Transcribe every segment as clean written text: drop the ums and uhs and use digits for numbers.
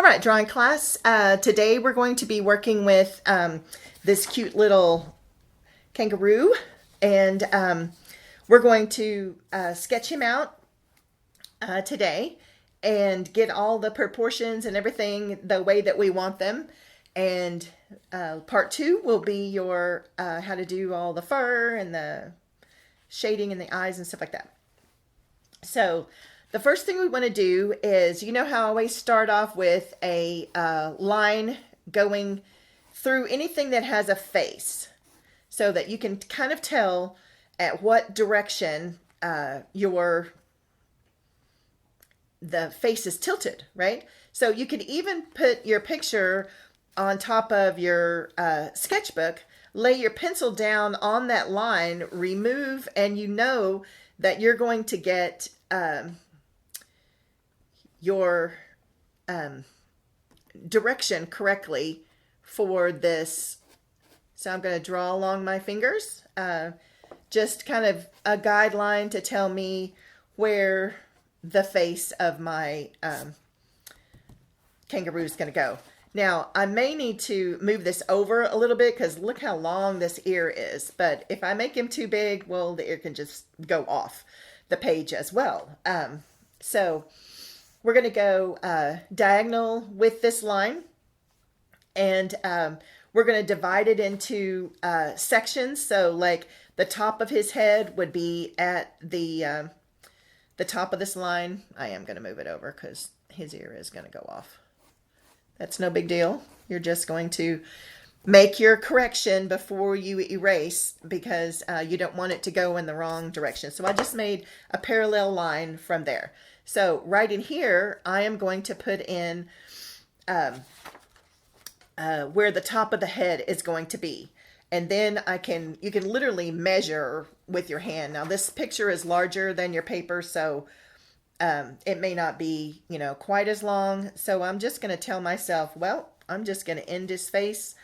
right, drawing class. Today we're going to be working with this cute little kangaroo, and we're going to sketch him out today and get all the proportions and everything the way that we want them. And part two will be your how to do all the fur and the shading in the eyes and stuff like that. So the first thing we want to do is, you know how I always start off with a line going through anything that has a face, so that you can kind of tell at what direction the face is tilted, right? So you could even put your picture on top of your sketchbook, lay your pencil down on that line, remove, and you know that you're going to get your direction correctly for this. So I'm going to draw along my fingers, just kind of a guideline to tell me where the face of my kangaroo is going to go. Now, I may need to move this over a little bit because look how long this ear is. But if I make him too big, well, the ear can just go off the page as well. So we're going to go diagonal with this line, and we're going to divide it into sections. So like the top of his head would be at the top of this line. I am going to move it over because his ear is going to go off. That's no big deal. You're just going to make your correction before you erase because you don't want it to go in the wrong direction. So I just made a parallel line from there. So right in here, I am going to put in where the top of the head is going to be. And then you can literally measure with your hand. Now this picture is larger than your paper, so it may not be, quite as long. So I'm just going to tell myself, well, I'm just going to end his face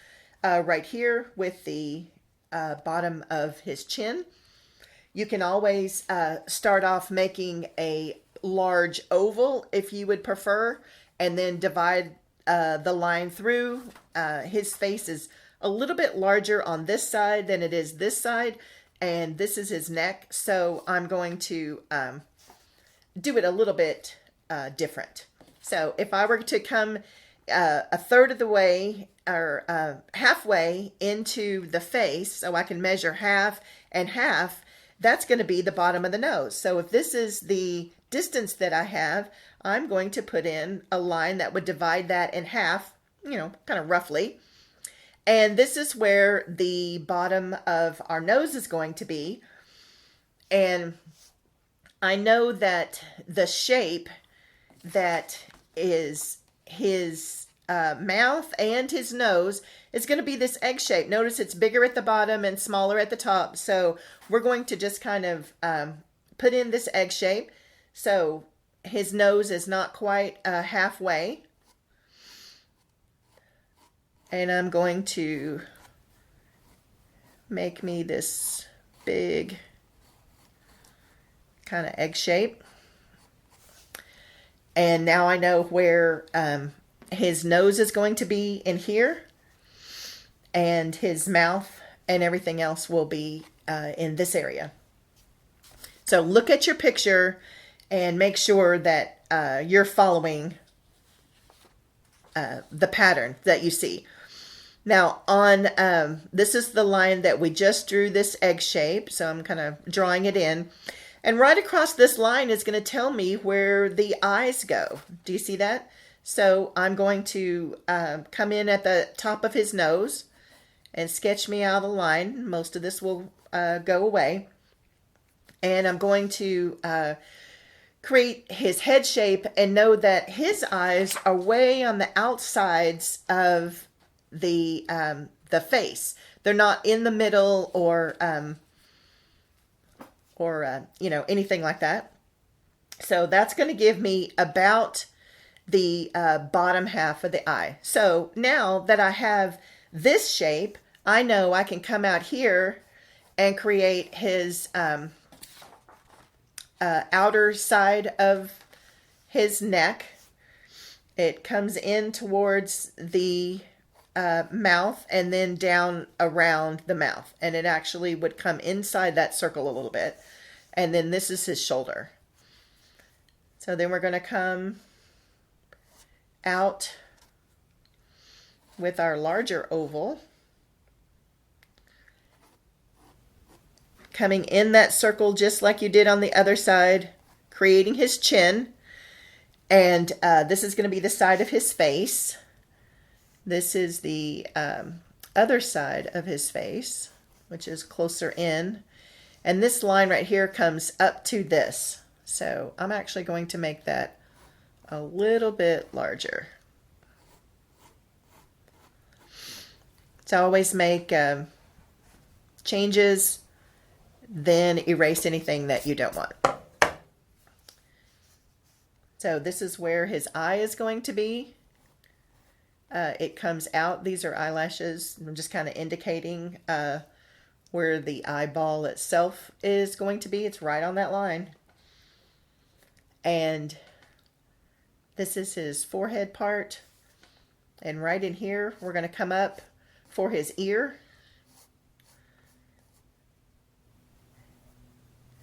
right here with the bottom of his chin. You can always start off making a large oval if you would prefer, and then divide the line through. His face is a little bit larger on this side than it is this side, and this is his neck. So I'm going to do it a little bit different. So if I were to come a third of the way or halfway into the face, so I can measure half and half, that's going to be the bottom of the nose. So if this is the distance that I have, I'm going to put in a line that would divide that in half, kind of roughly. And this is where the bottom of our nose is going to be. And I know that the shape that is his mouth and his nose is going to be this egg shape. Notice it's bigger at the bottom and smaller at the top. So we're going to just kind of put in this egg shape. So his nose is not quite halfway. And I'm going to make me this big kind of egg shape. And now I know where his nose is going to be in here, and his mouth and everything else will be in this area. So look at your picture and make sure that you're following the pattern that you see. Now on this is the line that we just drew, this egg shape. So I'm kind of drawing it in. And right across this line is going to tell me where the eyes go. Do you see that? So I'm going to come in at the top of his nose and sketch me out a line. Most of this will go away. And I'm going to create his head shape and know that his eyes are way on the outsides of the face. They're not in the middle or anything like that. So that's going to give me about the bottom half of the eye. So now that I have this shape, I know I can come out here and create his outer side of his neck. It comes in towards the mouth and then down around the mouth. And it actually would come inside that circle a little bit. And then this is his shoulder. So then we're going to come out with our larger oval, coming in that circle just like you did on the other side, creating his chin. And this is going to be the side of his face. This is the other side of his face, which is closer in. And this line right here comes up to this. So I'm actually going to make that a little bit larger. So always make changes, then erase anything that you don't want. So this is where his eye is going to be. It comes out. These are eyelashes. I'm just kind of indicating where the eyeball itself is going to be. It's right on that line. And this is his forehead part. And right in here, we're going to come up for his ear.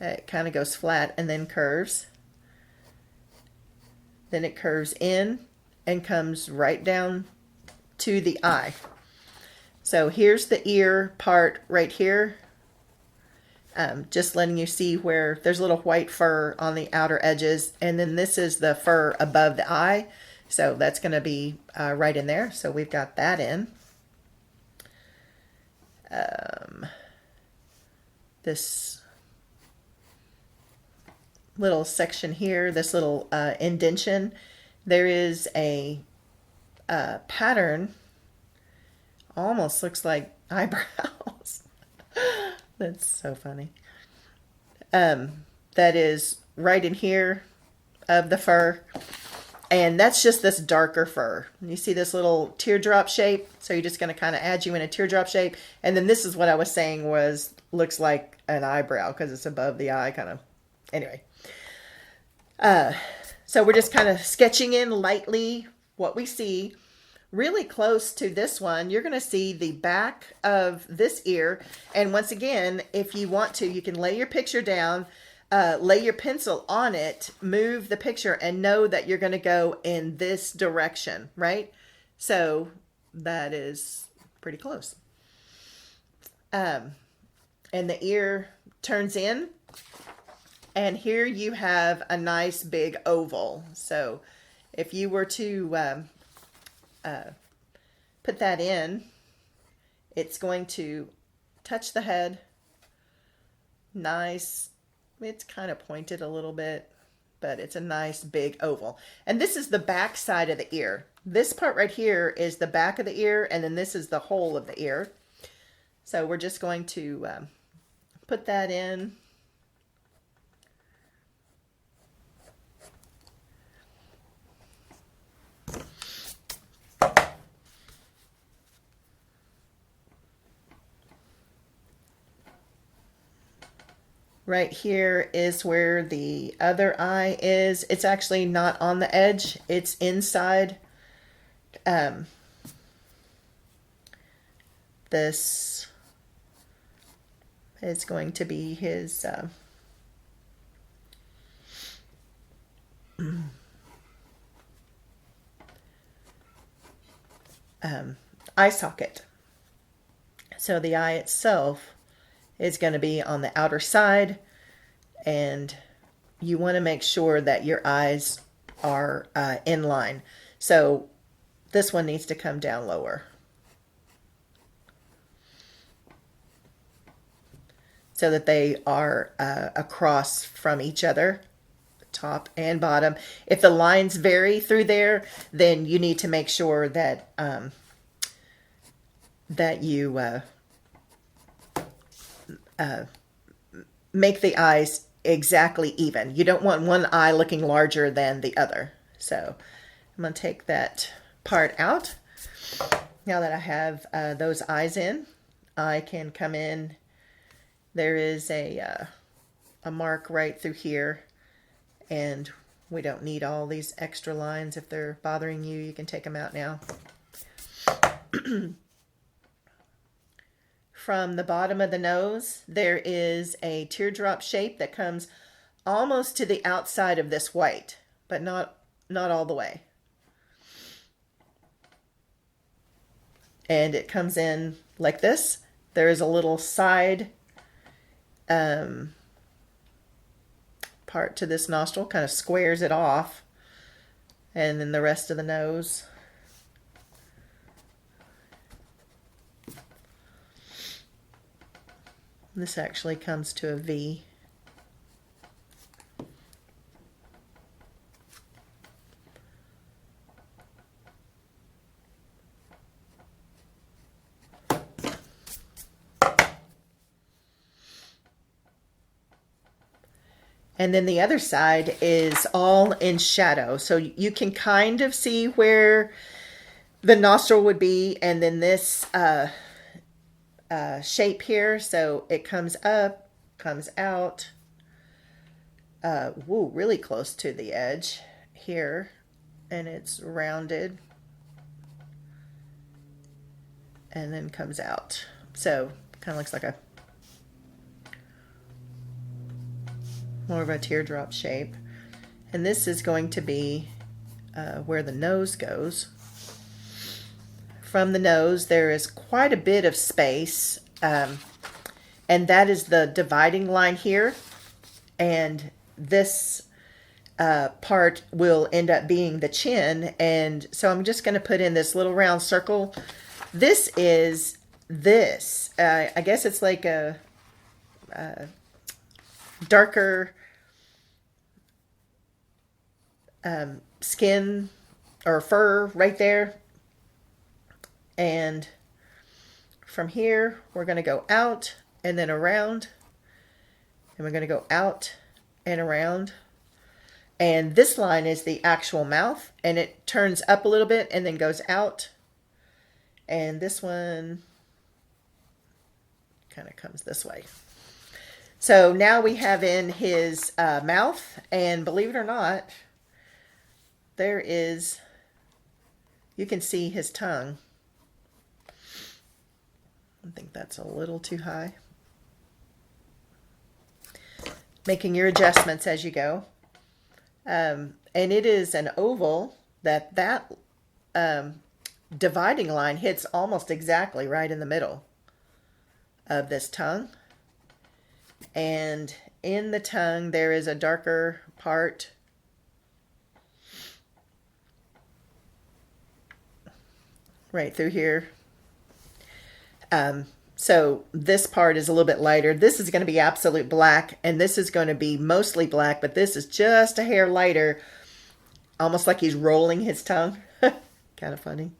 It kind of goes flat and then curves. Then it curves in and comes right down to the eye. So here's the ear part right here. Just letting you see where there's a little white fur on the outer edges. And then this is the fur above the eye. So that's going to be right in there. So we've got that in. This little section here, this little indentation, there is a pattern, almost looks like eyebrows. That's so funny. That is right in here of the fur. And that's just this darker fur. You see this little teardrop shape? So you're just going to kind of add you in a teardrop shape. And then this is what I was saying looks like an eyebrow because it's above the eye kind of. Anyway. So we're just kind of sketching in lightly what we see. Really close to this one, you're going to see the back of this ear. And once again, if you want to, you can lay your picture down, lay your pencil on it, move the picture, and know that you're going to go in this direction, right? So that is pretty close. And the ear turns in. And here you have a nice big oval. So if you were to put that in, it's going to touch the head. Nice. It's kind of pointed a little bit, but it's a nice big oval. And this is the back side of the ear. This part right here is the back of the ear, and then this is the whole of the ear. So we're just going to put that in. Right here is where the other eye is. It's actually not on the edge. It's inside. This is going to be his eye socket. So the eye itself is going to be on the outer side, and you want to make sure that your eyes are in line. So this one needs to come down lower. So that they are across from each other, top and bottom. If the lines vary through there, then you need to make sure that that you make the eyes exactly even. You don't want one eye looking larger than the other. So I'm going to take that part out. Now that I have those eyes in, I can come in. There is a mark right through here, and We don't need all these extra lines. If they're bothering you, you can take them out now. From the bottom of the nose, there is a teardrop shape that comes almost to the outside of this white, but not all the way. And it comes in like this. There is a little side part to this nostril, kind of squares it off, and then the rest of the nose. This actually comes to a V. And then the other side is all in shadow. So you can kind of see where the nostril would be, and then this shape here. So it comes up, comes out, really close to the edge here, and it's rounded and then comes out. So kind of looks like a more of a teardrop shape. And this is going to be where the nose goes. From the nose, there is quite a bit of space, and that is the dividing line here. And this part will end up being the chin. And so I'm just going to put in this little round circle. This is this. I guess it's like a darker skin or fur right there. And from here, we're going to go out and then around. And we're going to go out and around. And this line is the actual mouth. And it turns up a little bit and then goes out. And this one kind of comes this way. So now we have in his mouth. And believe it or not, there is, you can see his tongue. I think that's a little too high. Making your adjustments as you go. And it is an oval that dividing line hits almost exactly right in the middle of this tongue. And in the tongue, there is a darker part. Right through here. So this part is a little bit lighter. This is going to be absolute black, and this is going to be mostly black, but this is just a hair lighter, almost like he's rolling his tongue. Kind of funny.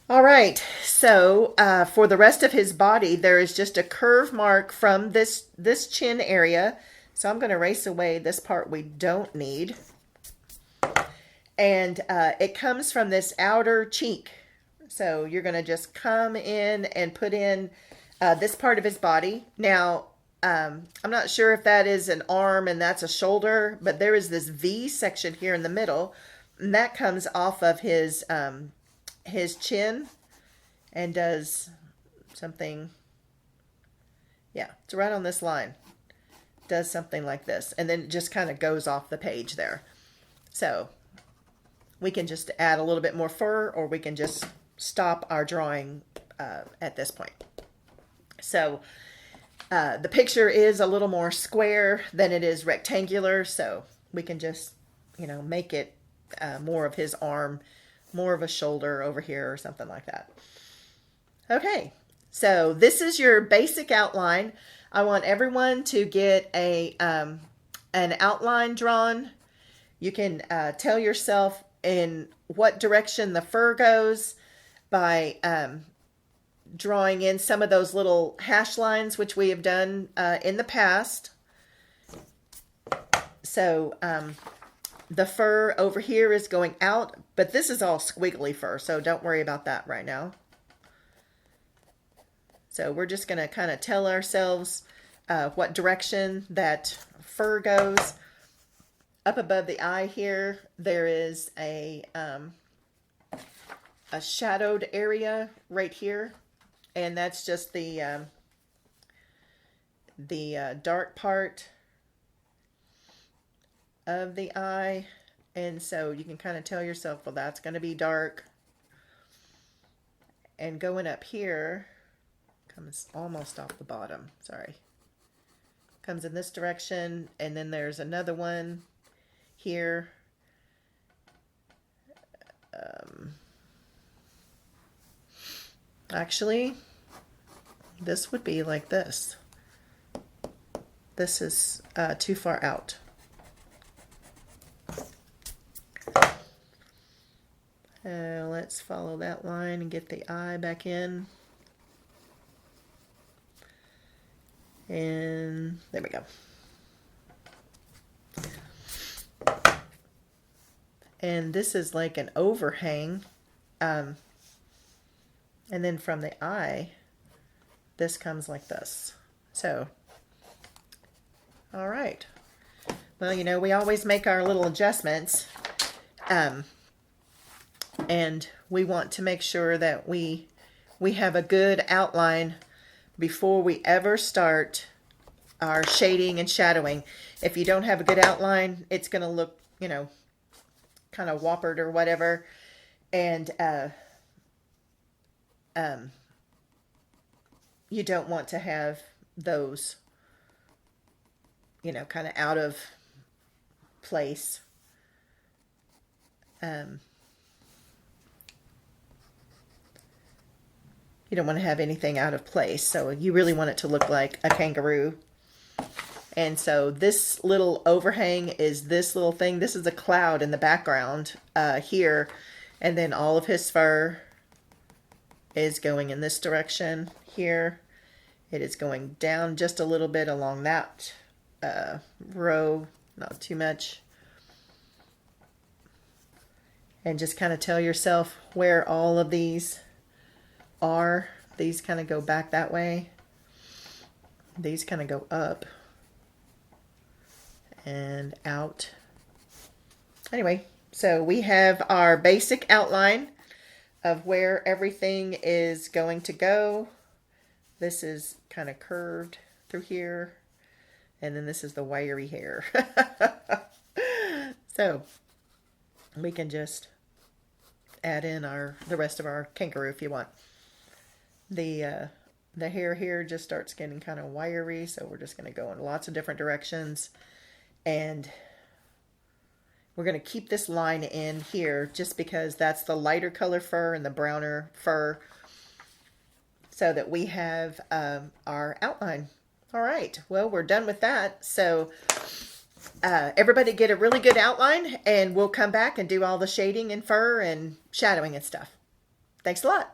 All right, so for the rest of his body, there is just a curve mark from this chin area. So I'm going to erase away this part we don't need. And it comes from this outer cheek. So you're going to just come in and put in this part of his body. Now, I'm not sure if that is an arm and that's a shoulder, but there is this V section here in the middle. And that comes off of his chin and does something. Yeah, it's right on this line. Does something like this. And then it just kind of goes off the page there. So we can just add a little bit more fur, or we can just stop our drawing at this point. So the picture is a little more square than it is rectangular, so we can just, make it more of his arm, more of a shoulder over here or something like that. Okay, so this is your basic outline. I want everyone to get an outline drawn. You can tell yourself in what direction the fur goes by drawing in some of those little hash lines, which we have done in the past. So the fur over here is going out, but this is all squiggly fur, so don't worry about that right now. So we're just going to kind of tell ourselves what direction that fur goes. Up above the eye here, there is a shadowed area right here, and that's just the dark part of the eye. And so you can kind of tell yourself, well, that's going to be dark. And going up here comes almost off the bottom, sorry. Comes in this direction, and then there's another one here. Actually, this would be like this. This is too far out. Let's follow that line and get the eye back in. And there we go. And this is like an overhang. And then from the eye, this comes like this. So, all right. Well, you know, we always make our little adjustments. And we want to make sure that we have a good outline before we ever start our shading and shadowing. If you don't have a good outline, it's going to look, you know, kind of whoppered or whatever. And you don't want to have those, you know, kind of out of place. You don't want to have anything out of place. So you really want it to look like a kangaroo. And so this little overhang is this little thing. This is a cloud in the background here. And then all of his fur is going in this direction here. It is going down just a little bit along that row, not too much. And just kind of tell yourself where all of these are. These kind of go back that way. These kind of go up and out. Anyway, so we have our basic outline of where everything is going to go. This is kind of curved through here. And then this is the wiry hair. So we can just add in the rest of our kangaroo if you want. The hair here just starts getting kind of wiry, so we're just going to go in lots of different directions. And we're going to keep this line in here just because that's the lighter color fur and the browner fur, so that we have our outline. All right, well, we're done with that. So everybody get a really good outline, and we'll come back and do all the shading and fur and shadowing and stuff. Thanks a lot.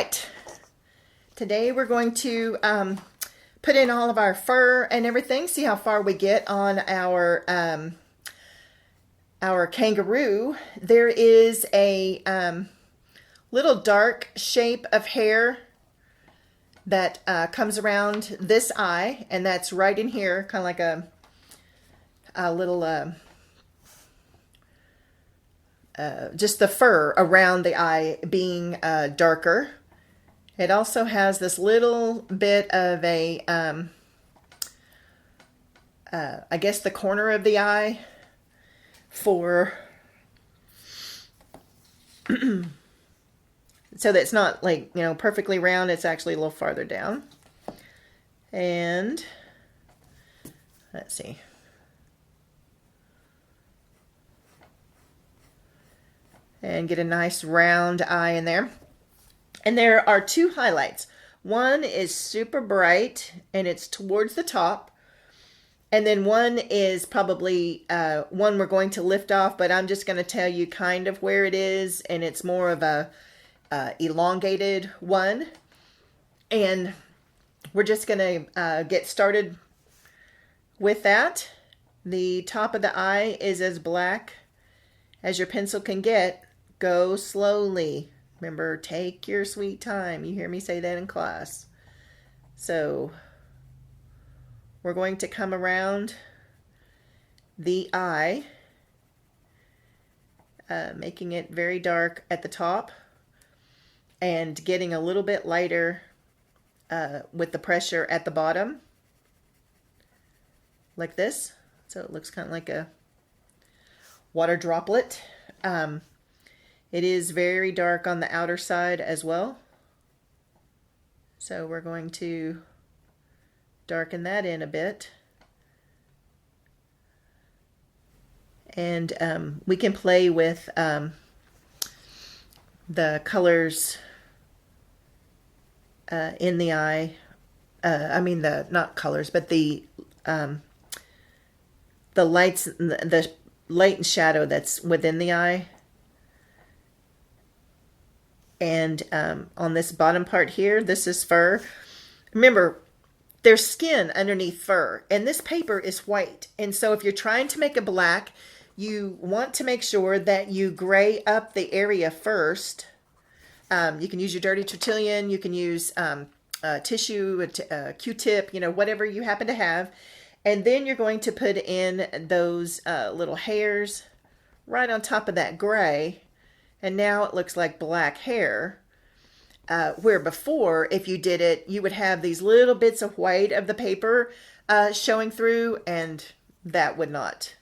right. Today we're going to put in all of our fur and everything. See how far we get on our kangaroo. There is a little dark shape of hair that comes around this eye, and that's right in here, kind of like a little just the fur around the eye being darker. It also has this little bit of a I guess the corner of the eye for so that it's not like, you know, perfectly round. It's actually a little farther down. And let's see. And get a nice round eye in there. And there are two highlights. One is super bright and it's towards the top. And then one is probably one we're going to lift off, but I'm just going to tell you kind of where it is, and it's more of a elongated one. And we're just going to get started with that. The top of the eye is as black as your pencil can get. Go slowly. Remember, take your sweet time. You hear me say that in class. So we're going to come around the eye, making it very dark at the top and getting a little bit lighter with the pressure at the bottom, like this. So it looks kind of like a water droplet. It is very dark on the outer side as well. So we're going to darken that in a bit. And we can play with the colors in the eye. Not colors, but the lights, the light and shadow that's within the eye. And on this bottom part here, this is fur. Remember, there's skin underneath fur, and this paper is white. And so if you're trying to make it black, you want to make sure that you gray up the area first. You can use your dirty tortillon, you can use tissue, a Q-tip, you know, whatever you happen to have. And then you're going to put in those little hairs right on top of that gray. And now it looks like black hair. Where before, if you did it, you would have these little bits of white of the paper showing through, and that would not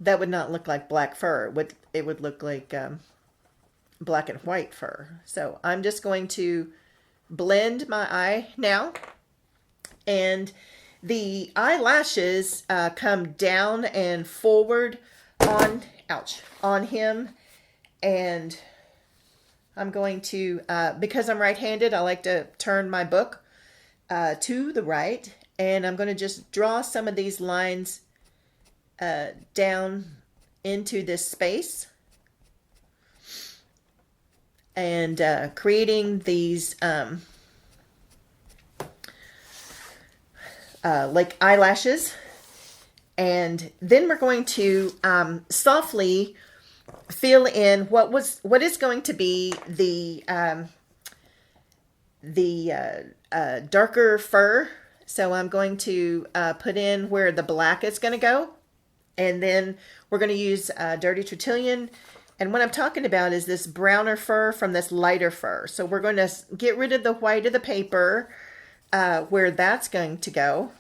look like black fur. It would look like black and white fur. So I'm just going to blend my eye now, and the eyelashes come down and forward on him, and I'm going to, because I'm right-handed, I like to turn my book to the right, and I'm going to just draw some of these lines down into this space, and creating these like eyelashes. And then we're going to softly fill in what is going to be the darker fur. So I'm going to put in where the black is going to go, and then we're going to use dirty tortillon. And what I'm talking about is this browner fur from this lighter fur. So we're going to get rid of the white of the paper where that's going to go.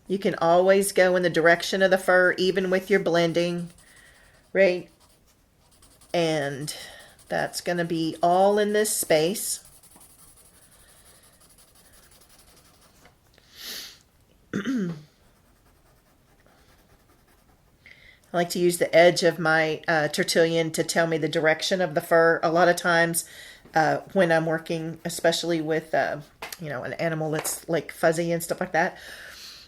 You can always go in the direction of the fur, even with your blending, right? And that's going to be all in this space. I like to use the edge of my tortillon to tell me the direction of the fur. A lot of times when I'm working, especially with, you know, an animal that's like fuzzy and stuff like that.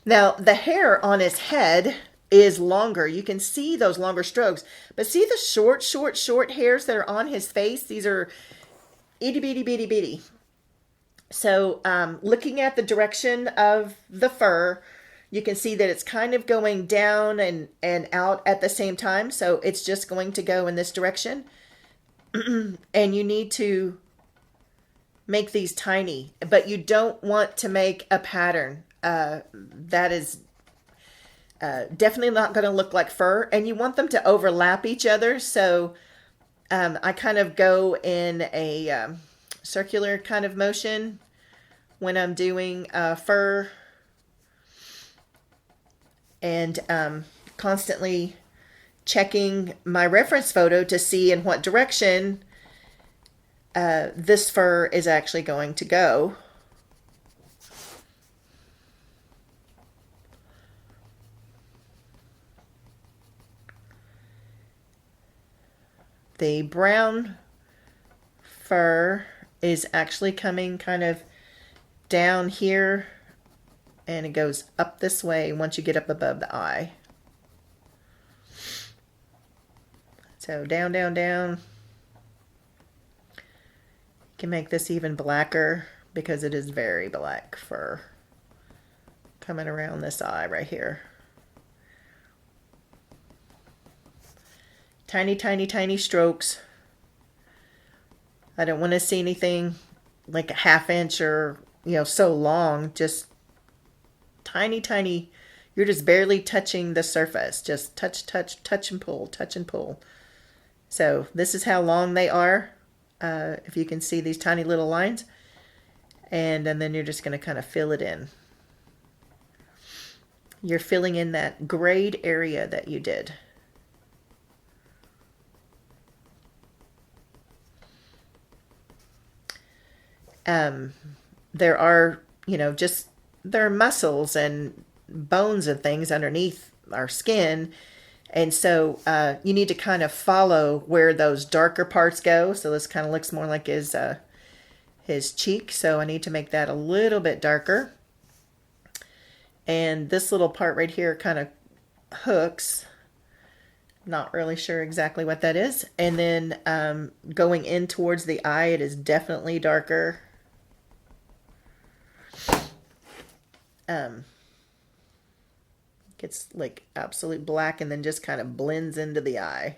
Now, the hair on his head is longer. You can see those longer strokes, but see the short hairs that are on his face? These are itty bitty bitty bitty. So looking at the direction of the fur, you can see that it's kind of going down and out at the same time. So it's just going to go in this direction. And you need to make these tiny, but you don't want to make a pattern. That is definitely not going to look like fur. And you want them to overlap each other. So I kind of go in a circular kind of motion when I'm doing fur, and constantly checking my reference photo to see in what direction this fur is actually going to go. The brown fur is actually coming kind of down here, and it goes up this way once you get up above the eye. So down, down, down. You can make this even blacker because it is very black fur coming around this eye right here. Tiny, tiny, tiny strokes. I don't want to see anything like a half inch or, so long. Just tiny, tiny. You're just barely touching the surface. Just touch, touch, touch and pull, touch and pull. So this is how long they are. If you can see these tiny little lines. And then you're just going to kind of fill it in. You're filling in that grayed area that you did. There are, there are muscles and bones and things underneath our skin. And so you need to kind of follow where those darker parts go. So this kind of looks more like his cheek. So I need to make that a little bit darker. And this little part right here kind of hooks. Not really sure exactly what that is. And then going in towards the eye, it is definitely darker. Gets like absolute black and then just kind of blends into the eye.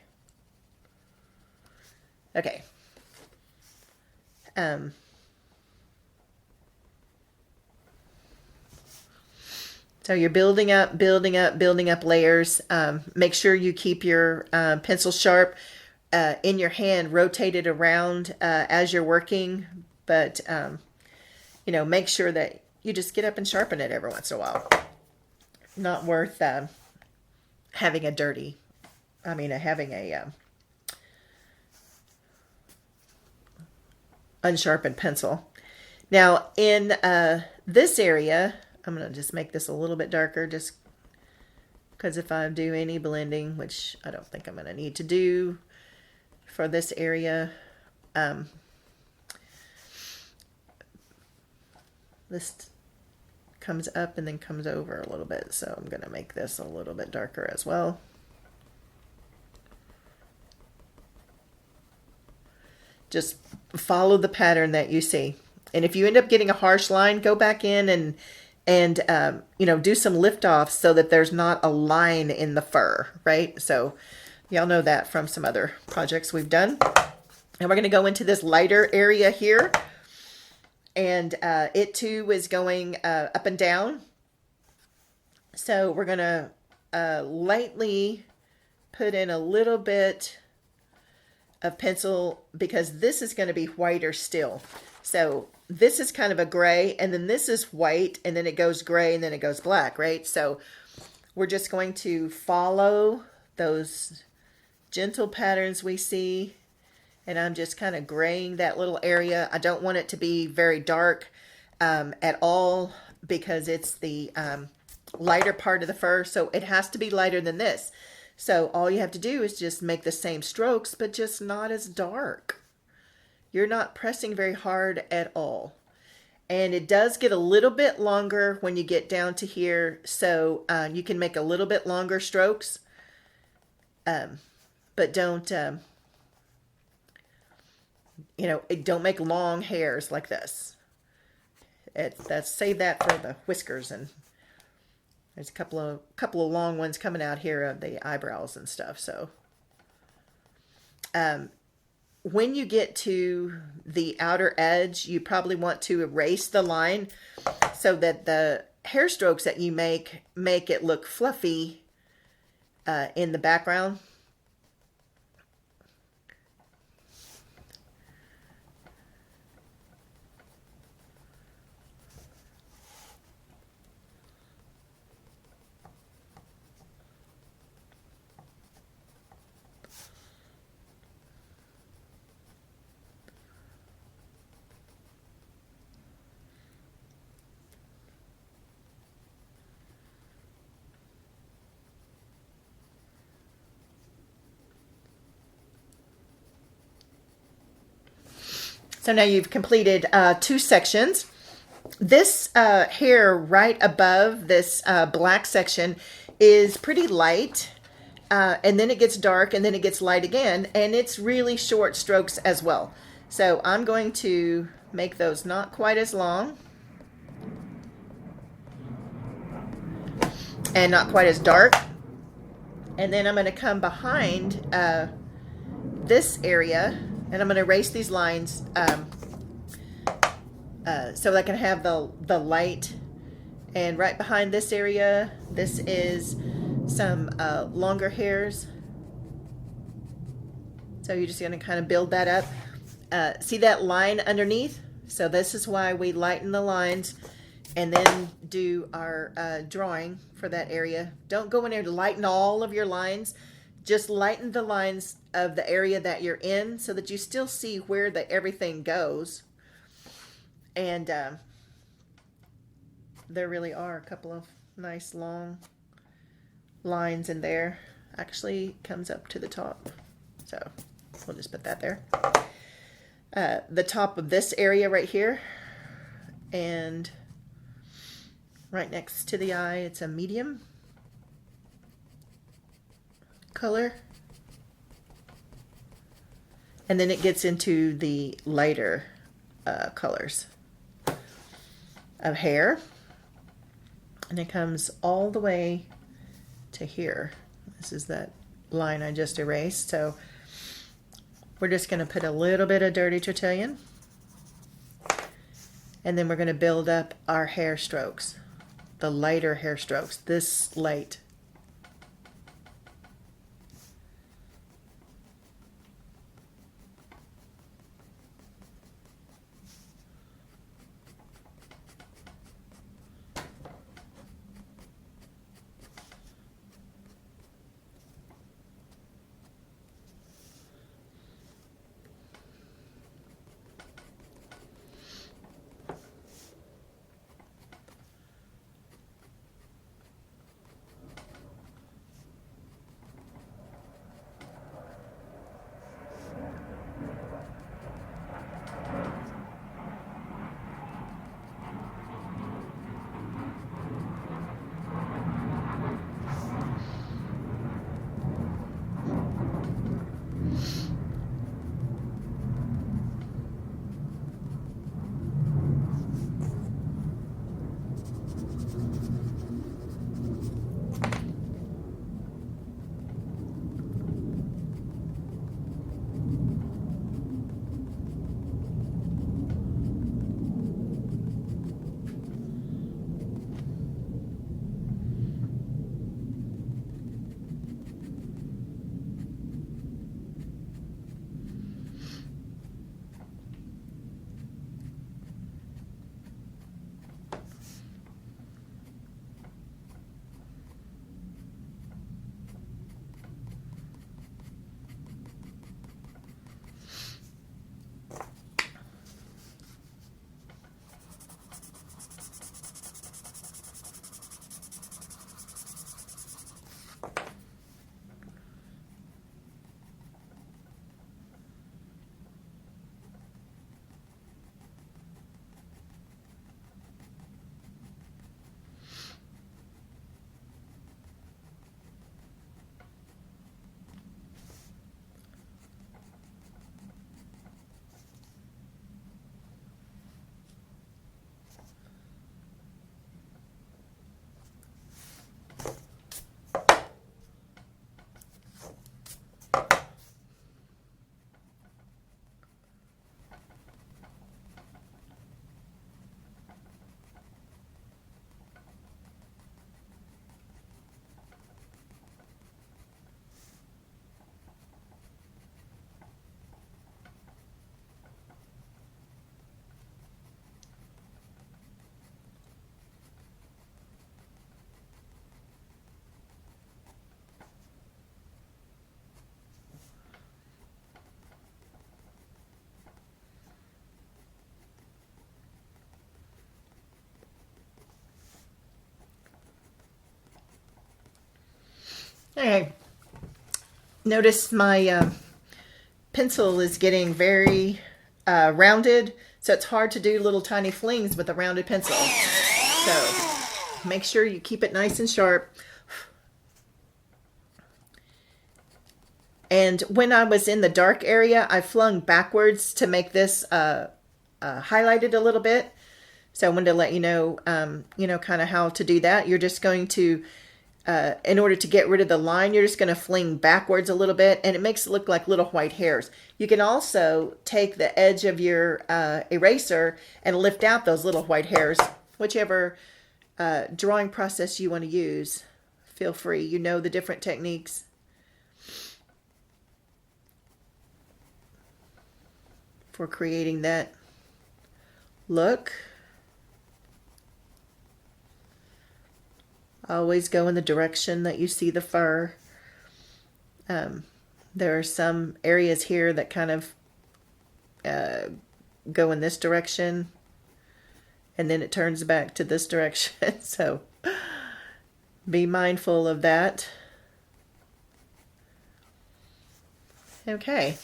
Okay. So you're building up layers. Make sure you keep your pencil sharp in your hand, rotated around as you're working. But, make sure that you just get up and sharpen it every once in a while. Not worth having a unsharpened pencil. Now in this area, I'm going to just make this a little bit darker just because if I do any blending, which I don't think I'm going to need to do for this area, this comes up and then comes over a little bit. So I'm going to make this a little bit darker as well. Just follow the pattern that you see. And if you end up getting a harsh line, go back in and do some lift offs so that there's not a line in the fur, right? So y'all know that from some other projects we've done. And we're going to go into this lighter area here. And it too is going up and down. So we're going to lightly put in a little bit of pencil because this is going to be whiter still. So this is kind of a gray, and then this is white, and then it goes gray, and then it goes black, right? So we're just going to follow those gentle patterns we see, and I'm just kind of graying that little area. I don't want it to be very dark at all because it's the lighter part of the fur, so it has to be lighter than this. So all you have to do is just make the same strokes, but just not as dark. You're not pressing very hard at all. And it does get a little bit longer when you get down to here, so you can make a little bit longer strokes, but don't, don't make long hairs like this. Save that for the whiskers, and there's a couple of long ones coming out here of the eyebrows and stuff. So, when you get to the outer edge, you probably want to erase the line so that the hair strokes that you make it look fluffy in the background. So now you've completed 2 sections. This hair right above this black section is pretty light, and then it gets dark, and then it gets light again, and it's really short strokes as well. So I'm going to make those not quite as long and not quite as dark. And then I'm going to come behind this area, and I'm going to erase these lines so that I can have the light. And right behind this area, this is some longer hairs. So you're just going to kind of build that up. See that line underneath? So this is why we lighten the lines and then do our drawing for that area. Don't go in there to lighten all of your lines. Just lighten the lines of the area that you're in so that you still see where everything goes. And there really are a couple of nice long lines in there. Actually comes up to the top. So we'll just put that there. The top of this area right here. And right next to the eye, it's a medium color, and then it gets into the lighter colors of hair, and it comes all the way to here. This is that line I just erased. So we're just going to put a little bit of dirty Tertullian, and then we're going to build up our hair strokes, the lighter hair strokes, this light. Okay. Notice my pencil is getting very rounded, so it's hard to do little tiny flings with a rounded pencil. So make sure you keep it nice and sharp. And when I was in the dark area, I flung backwards to make this highlighted a little bit. So I wanted to let you know, kind of how to do that. You're just going to, in order to get rid of the line, you're just going to fling backwards a little bit, and it makes it look like little white hairs. You can also take the edge of your eraser and lift out those little white hairs, whichever drawing process you want to use. Feel free. You know the different techniques. For creating that look. Always go in the direction that you see the fur. There are some areas here that kind of go in this direction, and then it turns back to this direction. So be mindful of that. Okay.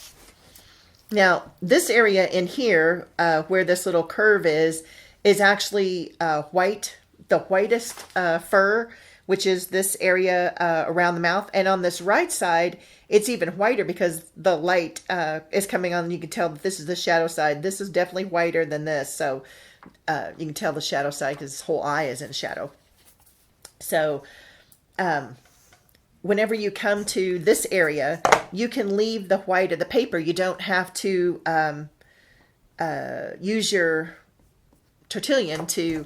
Now, this area in here, where this little curve is actually white, the whitest fur, which is this area around the mouth. And on this right side, it's even whiter because the light is coming on. And you can tell that this is the shadow side. This is definitely whiter than this. So you can tell the shadow side because his whole eye is in shadow. So whenever you come to this area, you can leave the white of the paper. You don't have to use your tortillon to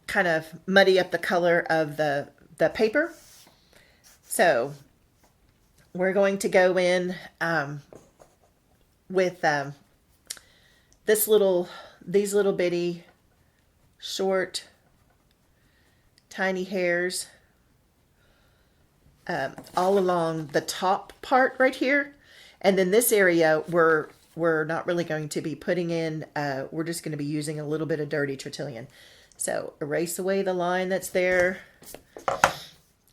kind of muddy up the color of the paper. So we're going to go in with these little bitty short tiny hairs all along the top part right here. And then this area we're not really going to be putting in, we're just going to be using a little bit of dirty tortillon. So erase away the line that's there.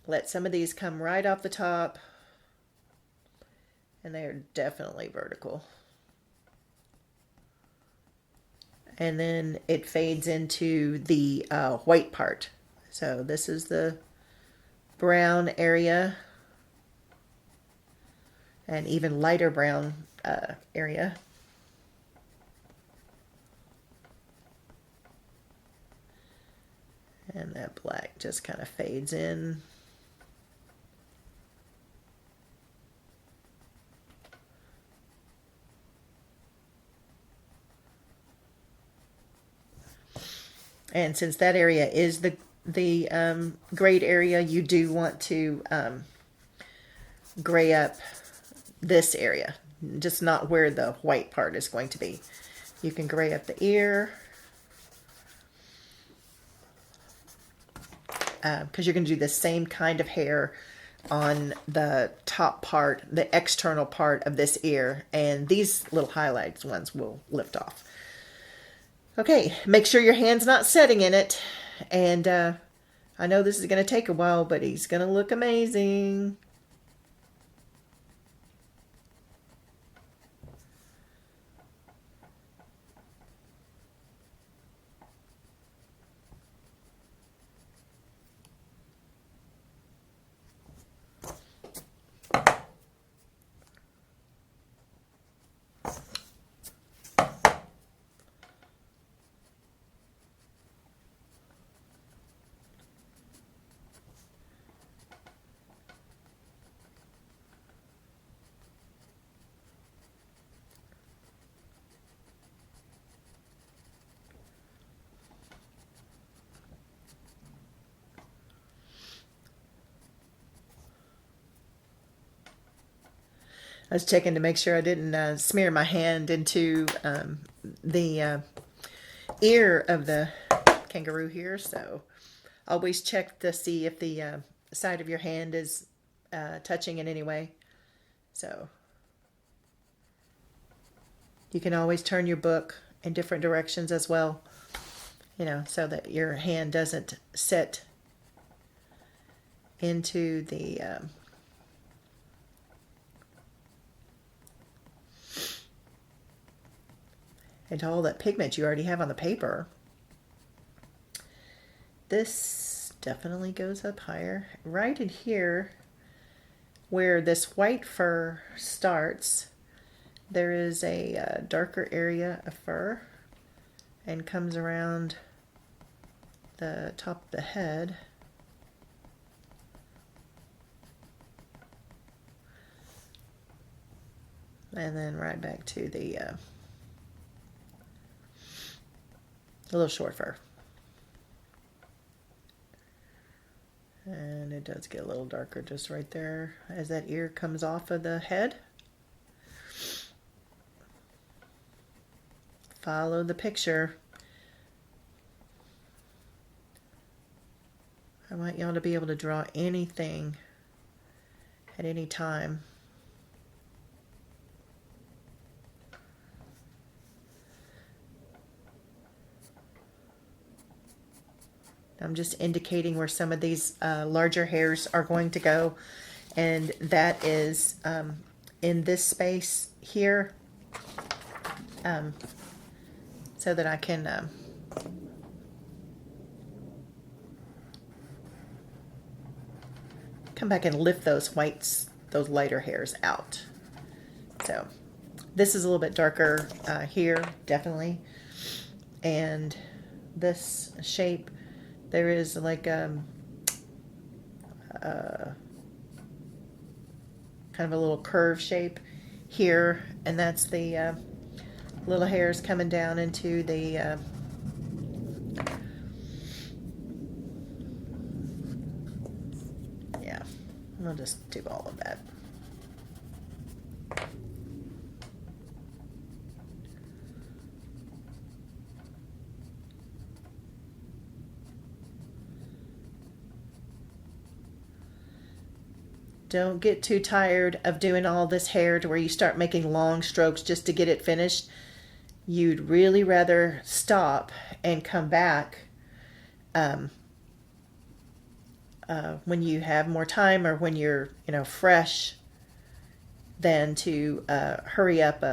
Let some of these come right off the top. And they are definitely vertical. And then it fades into the white part. So this is the brown area, and even lighter brown area. And that black just kind of fades in. And since that area is the grayed area, you do want to gray up this area, just not where the white part is going to be. You can gray up the ear, because you're going to do the same kind of hair on the top part, the external part of this ear, and these little highlights ones will lift off. Okay, make sure your hand's not setting in it. And I know this is going to take a while, but he's going to look amazing. I was checking to make sure I didn't smear my hand into the ear of the kangaroo here. So always check to see if the side of your hand is touching in any way. So you can always turn your book in different directions as well, so that your hand doesn't set into the into all that pigment you already have on the paper. This definitely goes up higher. Right in here, where this white fur starts, there is a darker area of fur and comes around the top of the head. And then right back to the little short fur. And it does get a little darker just right there as that ear comes off of the head. Follow the picture. I want y'all to be able to draw anything at any time. I'm just indicating where some of these larger hairs are going to go, and that is in this space here, so that I can come back and lift those whites, those lighter hairs out. So this is a little bit darker here, definitely, and this shape, there is like kind of a little curve shape here, and that's the little hairs coming down into the yeah, I'll just do all of that. Don't get too tired of doing all this hair to where you start making long strokes just to get it finished. You'd really rather stop and come back when you have more time or when you're, fresh, than to hurry up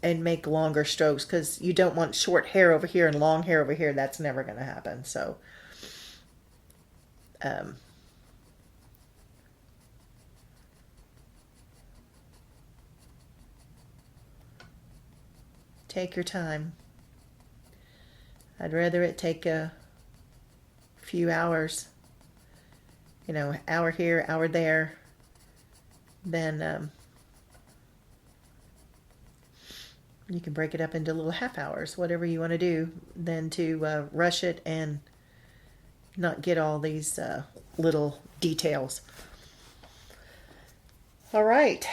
and make longer strokes, because you don't want short hair over here and long hair over here. That's never going to happen. So take your time. I'd rather it take a few hours, hour here, hour there, than you can break it up into little half hours, whatever you want to do, than to rush it and not get all these little details. All right,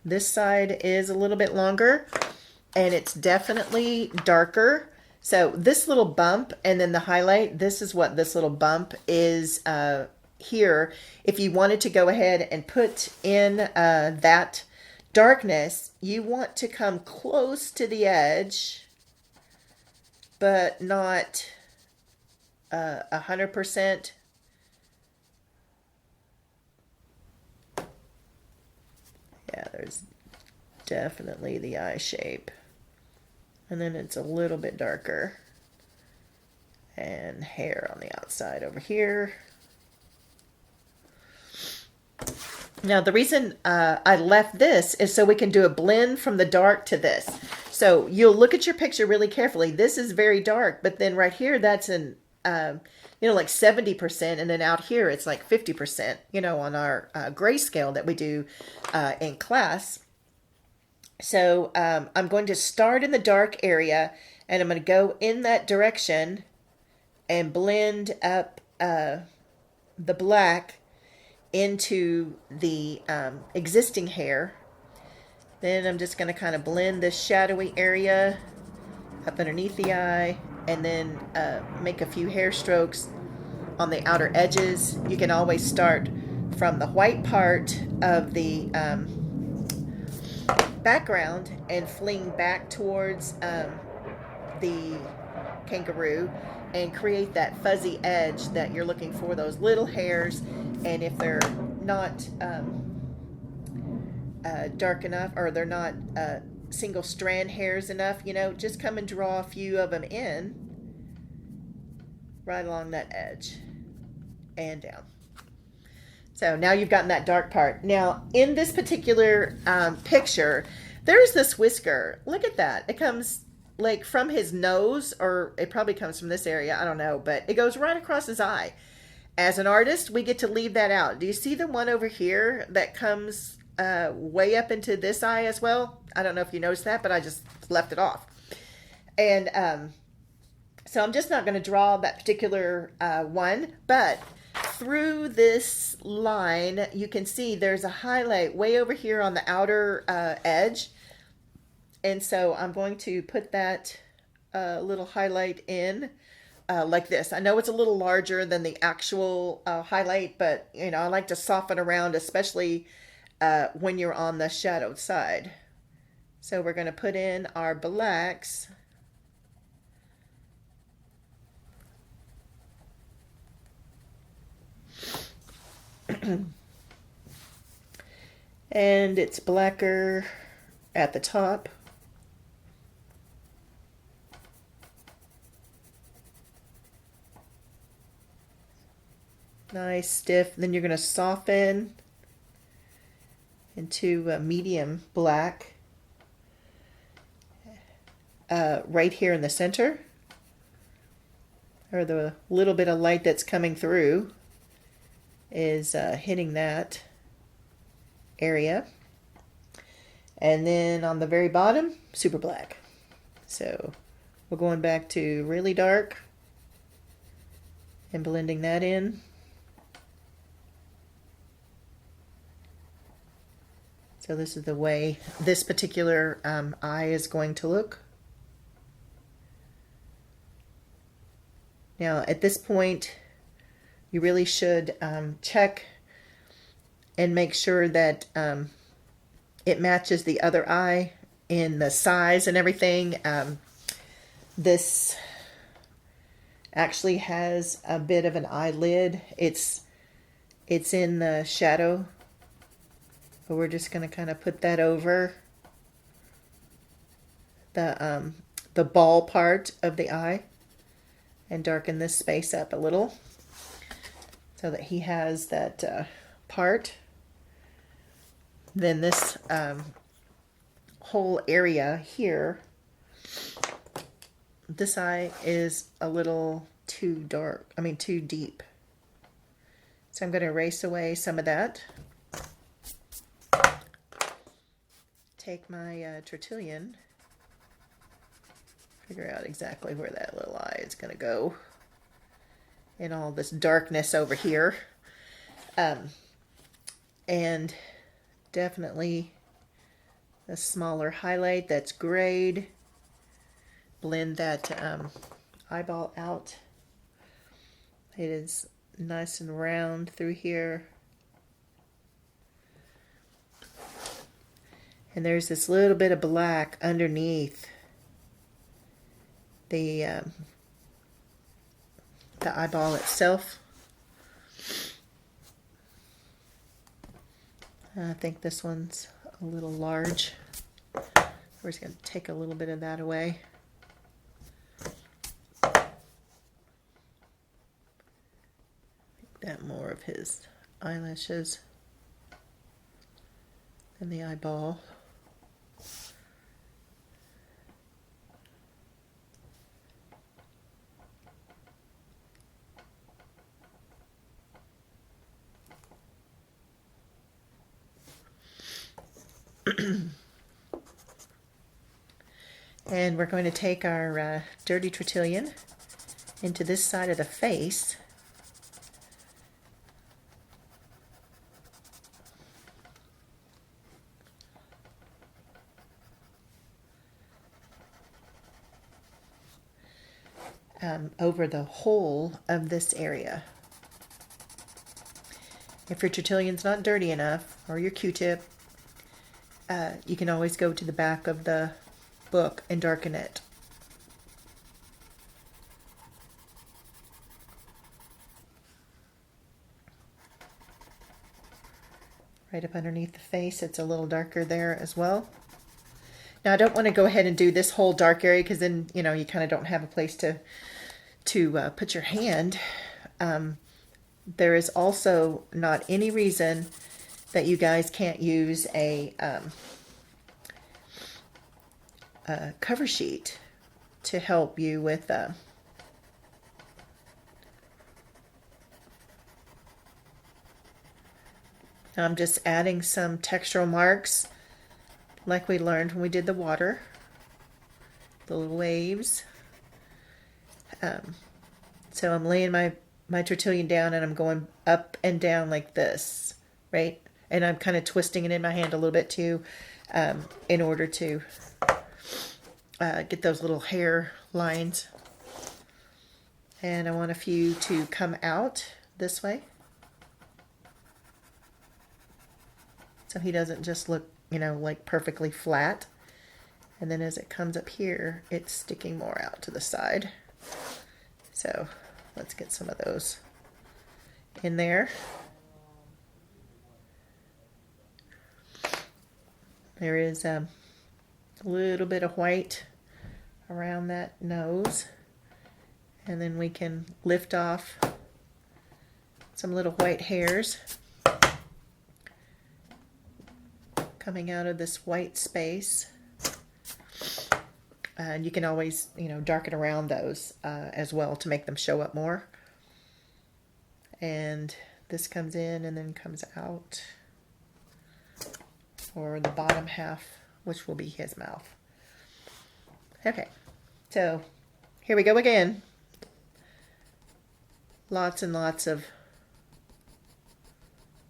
this side is a little bit longer, and it's definitely darker. So this little bump and then the highlight, this is what this little bump is here. If you wanted to go ahead and put in that darkness, you want to come close to the edge, but not 100%. Yeah, there's definitely the eye shape. And then it's a little bit darker. And hair on the outside over here. Now, the reason I left this is so we can do a blend from the dark to this. So you'll look at your picture really carefully. This is very dark, but then right here, that's like 70%. And then out here, it's like 50%, on our grayscale that we do in class. So I'm going to start in the dark area, and I'm going to go in that direction and blend up the black into the existing hair. Then I'm just going to kind of blend this shadowy area up underneath the eye, and then make a few hair strokes on the outer edges. You can always start from the white part of the background and fling back towards the kangaroo, and create that fuzzy edge that you're looking for, those little hairs. And if they're not dark enough, or they're not single strand hairs enough, just come and draw a few of them in right along that edge and down. So now you've gotten that dark part. Now in this particular picture, there's this whisker. Look at that. It comes like from his nose, or it probably comes from this area, I don't know, but it goes right across his eye. As an artist, we get to leave that out. Do you see the one over here that comes way up into this eye as well? I don't know if you noticed that, but I just left it off. And so I'm just not going to draw that particular one, but through this line, you can see there's a highlight way over here on the outer edge. And so I'm going to put that little highlight in like this. I know it's a little larger than the actual highlight, but I like to soften around, especially when you're on the shadowed side. So we're going to put in our blacks. And it's blacker at the top. Nice stiff. Then you're going to soften into a medium black right here in the center, or the little bit of light that's coming through is hitting that area. And then on the very bottom, super black. So we're going back to really dark and blending that in. So this is the way this particular eye is going to look. Now at this point, you really should check and make sure that it matches the other eye in the size and everything. This actually has a bit of an eyelid. It's in the shadow, but we're just going to kind of put that over the ball part of the eye and darken this space up a little so that he has that part. Then this whole area here, this eye is a little too dark, too deep. So I'm going to erase away some of that. Take my Tertullian, figure out exactly where that little eye is going to go in all this darkness over here. And definitely a smaller highlight that's grayed. Blend that eyeball out. It is nice and round through here. And there's this little bit of black underneath the eyeball itself. I think this one's a little large. We're just going to take a little bit of that away. Make that more of his eyelashes than the eyeball. And we're going to take our dirty Tertullian into this side of the face. Over the whole of this area. If your Tertullian's not dirty enough, or your Q-tip, you can always go to the back of the book and darken it. right up underneath the face. It's a little darker there as well. Now I don't want to go ahead and do this whole dark area because then, you know, you kind of don't have a place to put your hand. There is also not any reason that you guys can't use a cover sheet to help you with I'm just adding some textural marks like we learned when we did the water, the little waves. So I'm laying my tortilla down and I'm going up and down like this, right? And I'm kind of twisting it in my hand a little bit too, in order to get those little hair lines. And I want a few to come out this way. So he doesn't just look, you know, like perfectly flat. And then as it comes up here, it's sticking more out to the side. So let's get some of those in there. There is a little bit of white around that nose. And then we can lift off some little white hairs coming out of this white space. And you can always, you know, darken around those as well to make them show up more. And this comes in and then comes out for the bottom half, which will be his mouth. Okay, so here we go again. Lots and lots of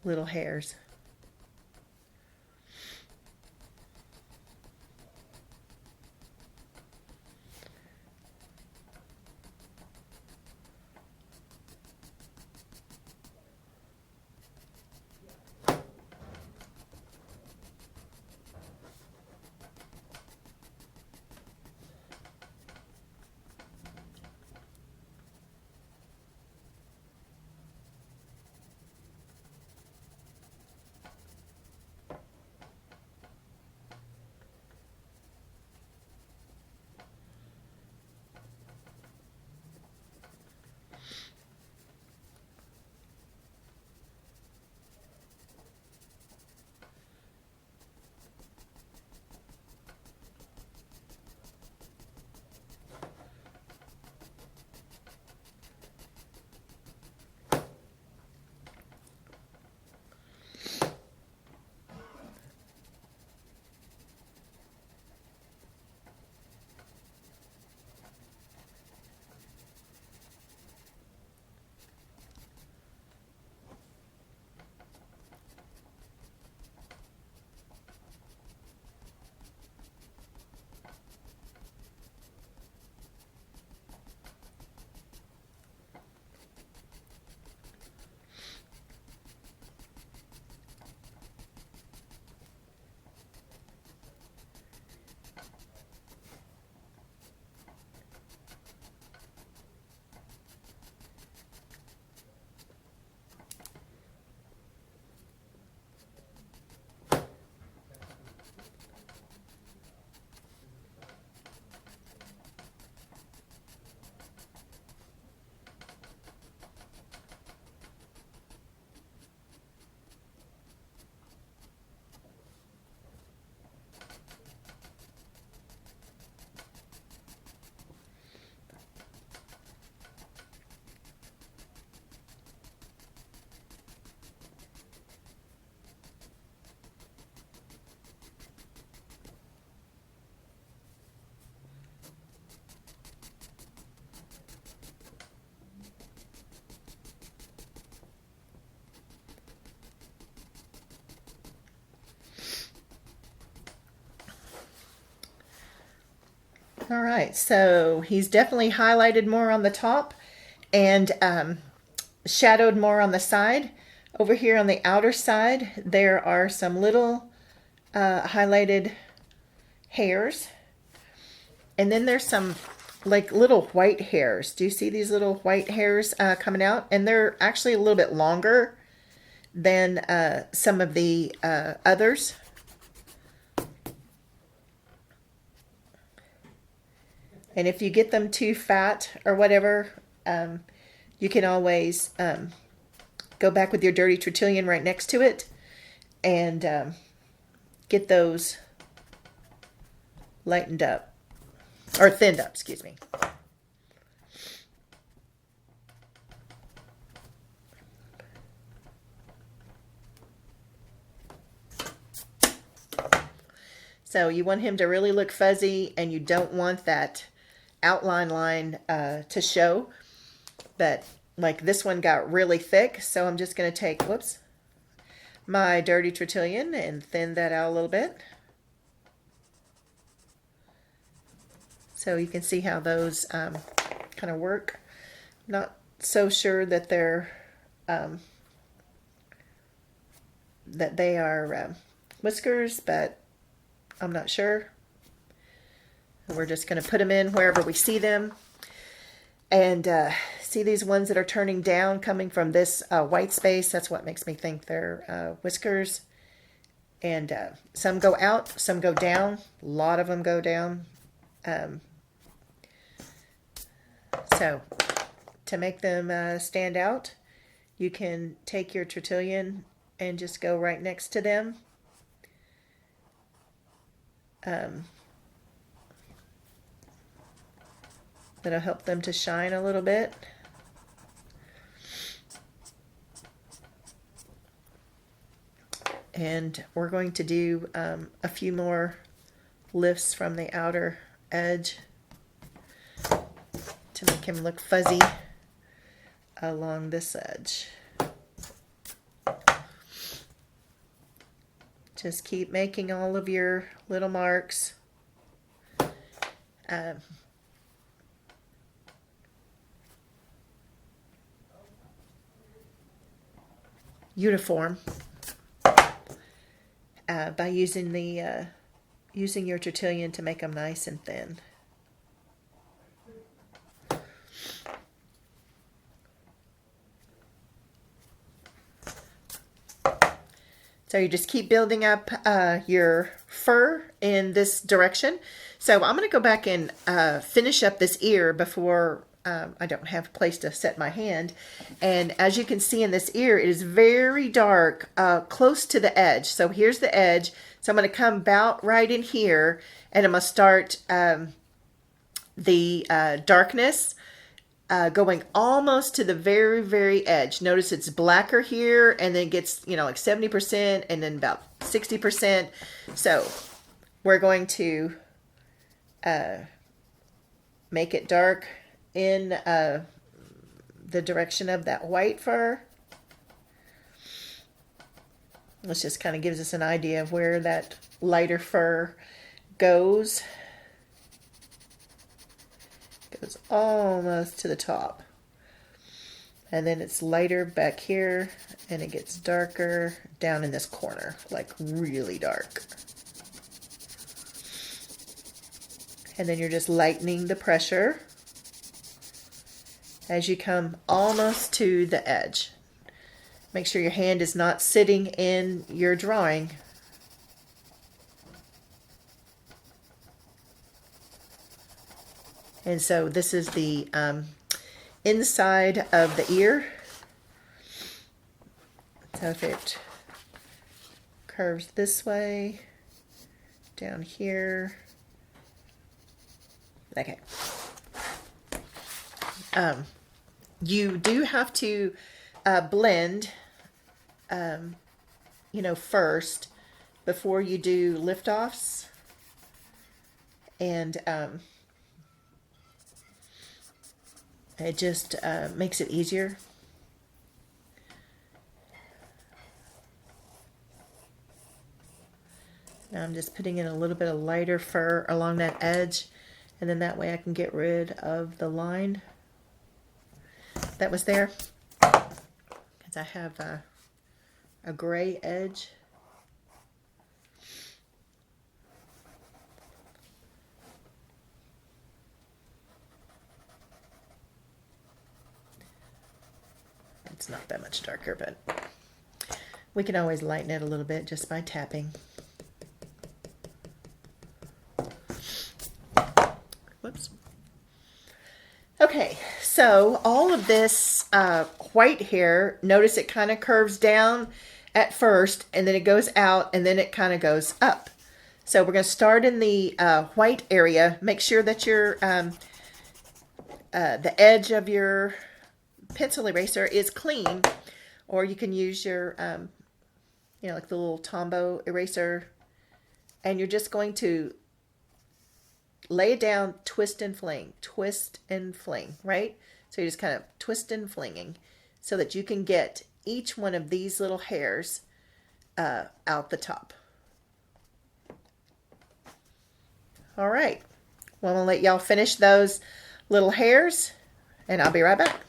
little hairs. All right, so he's definitely highlighted more on the top and shadowed more on the side. Over here on the outer side, there are some little highlighted hairs. And then there's some like little white hairs. Do you see these little white hairs coming out? And they're actually a little bit longer than some of the others. And if you get them too fat or whatever, you can always go back with your dirty Tertullian right next to it and get those lightened up, or thinned up, excuse me. So you want him to really look fuzzy, and you don't want that outline line to show. But like this one got really thick, so I'm just going to take, whoops, my dirty Tertullian and thin that out a little bit. So you can see how those kind of work. Not so sure that they're that they are whiskers, but I'm not sure. We're just going to put them in wherever we see them. And see these ones that are turning down coming from this white space? That's what makes me think they're whiskers. And some go out, some go down. A lot of them go down. So to make them stand out, you can take your Tertullian and just go right next to them. That'll help them to shine a little bit. And we're going to do a few more lifts from the outer edge to make him look fuzzy along this edge. Just keep making all of your little marks. Uniform by using the using your Tertullian to make them nice and thin. So you just keep building up your fur in this direction. So I'm going to go back and finish up this ear before I don't have a place to set my hand. And as you can see in this ear, it is very dark, close to the edge. So here's the edge. So I'm going to come about right in here, and I'm going to start the darkness going almost to the very, very edge. Notice it's blacker here, and then it gets, you know, like 70%, and then about 60%. So we're going to make it dark in the direction of that white fur. This just kind of gives us an idea of where that lighter fur goes. Goes almost to the top. And then it's lighter back here, and it gets darker down in this corner, like really dark. And then you're just lightening the pressure as you come almost to the edge. Make sure your hand is not sitting in your drawing. And so this is the inside of the ear. So if it curves this way, down here. Okay. You do have to blend, you know, first before you do lift-offs. And it just makes it easier. Now I'm just putting in a little bit of lighter fur along that edge, and then that way I can get rid of the line that was there, because I have a gray edge. It's not that much darker, but We can always lighten it a little bit just by tapping. Whoops. Okay, so all of this white hair, notice it kind of curves down at first, and then it goes out, and then it kind of goes up. So we're going to start in the white area. Make sure that your the edge of your pencil eraser is clean, or you can use your like the little Tombow eraser, and you're just going to lay it down, twist and fling, right? So you're just kind of twist and flinging so that you can get each one of these little hairs out the top. All right. Well, I'm going to let y'all finish those little hairs, and I'll be right back.